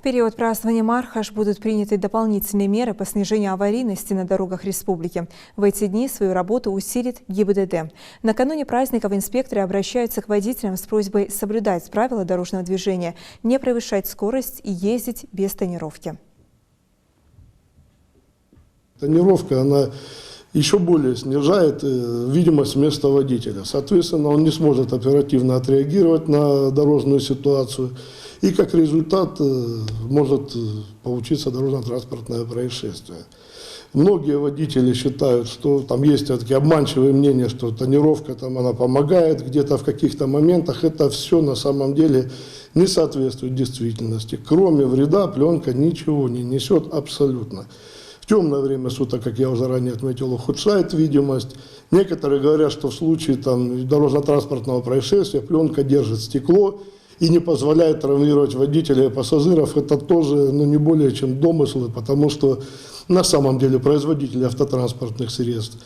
В период празднования Мархаш будут приняты дополнительные меры по снижению аварийности на дорогах республики. В эти дни свою работу усилит ГИБДД. Накануне праздников инспекторы обращаются к водителям с просьбой соблюдать правила дорожного движения, не превышать скорость и ездить без тонировки. Тонировка, она еще более снижает видимость места водителя. Соответственно, он не сможет оперативно отреагировать на дорожную ситуацию. И как результат может получиться дорожно-транспортное происшествие. Многие водители считают, что там есть такие обманчивые мнения, что тонировка там, она помогает где-то в каких-то моментах. Это все на самом деле не соответствует действительности. Кроме вреда пленка ничего не несет абсолютно. В темное время суток, как я уже ранее отметил, ухудшает видимость. Некоторые говорят, что в случае дорожно-транспортного происшествия пленка держит стекло и не позволяет травмировать водителя и пассажиров. Это тоже не более чем домыслы, потому что на самом деле производители автотранспортных средств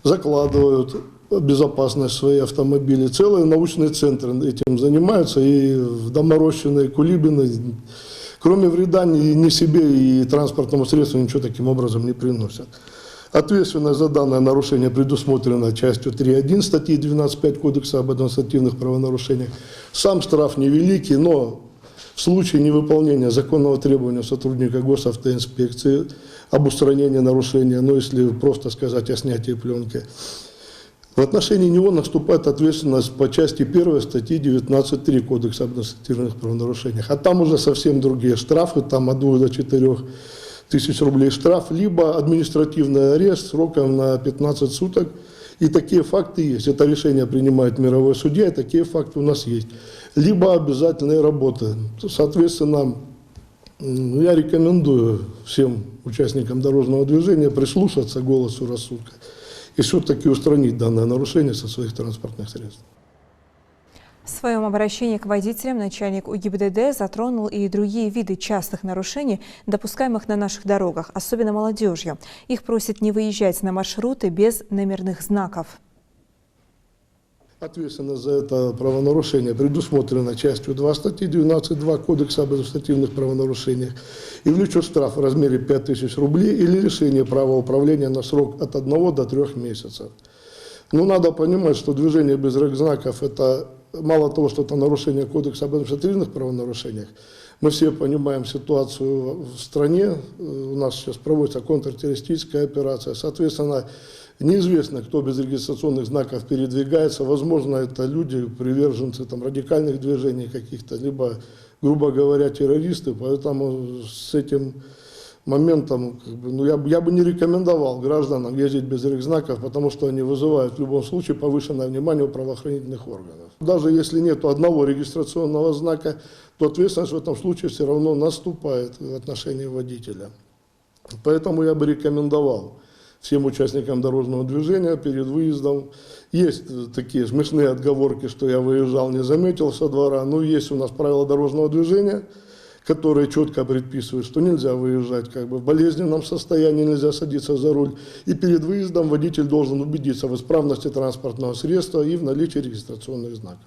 закладывают безопасность в свои автомобили. Целые научные центры этим занимаются, и в доморощенной Кулибино, кроме вреда ни себе и транспортному средству, ничего таким образом не приносят. Ответственность за данное нарушение предусмотрена частью 3.1 статьи 12.5 Кодекса об административных правонарушениях. Сам штраф невеликий, но в случае невыполнения законного требования сотрудника госавтоинспекции об устранении нарушения, если просто сказать о снятии пленки, в отношении него наступает ответственность по части 1 статьи 19.3 Кодекса об административных правонарушениях. А там уже совсем другие штрафы, там от 2 до 4 тысяч рублей штраф, либо административный арест сроком на 15 суток. И такие факты есть. Это решение принимает мировой судья, и такие факты у нас есть. Либо обязательные работы. Соответственно, я рекомендую всем участникам дорожного движения прислушаться к голосу рассудка и все-таки устранить данное нарушение со своих транспортных средств. В своем обращении к водителям начальник УГИБДД затронул и другие виды частых нарушений, допускаемых на наших дорогах, особенно молодежью. Их просят не выезжать на маршруты без номерных знаков. Ответственность за это правонарушение предусмотрена частью 2 статьи 12.2 Кодекса об административных правонарушениях и влечет штраф в размере 5000 рублей или лишение права управления на срок от 1 до 3 месяцев. Но надо понимать, что движение без знаков – это мало того, что это нарушение Кодекса об административных правонарушениях. Мы все понимаем ситуацию в стране, у нас сейчас проводится контртеррористическая операция, соответственно, неизвестно, кто без регистрационных знаков передвигается, возможно, это люди, приверженцы радикальных движений каких-то, либо, грубо говоря, террористы, поэтому с этим моментом я бы не рекомендовал гражданам ездить без знаков, потому что они вызывают в любом случае повышенное внимание у правоохранительных органов. Даже если нет одного регистрационного знака, то ответственность в этом случае все равно наступает в отношении водителя. Поэтому я бы рекомендовал всем участникам дорожного движения перед выездом. Есть такие смешные отговорки, что я выезжал, не заметил со двора, но есть у нас правила дорожного движения, которые четко предписывают, что нельзя выезжать в болезненном состоянии, нельзя садиться за руль. И перед выездом водитель должен убедиться в исправности транспортного средства и в наличии регистрационных знаков.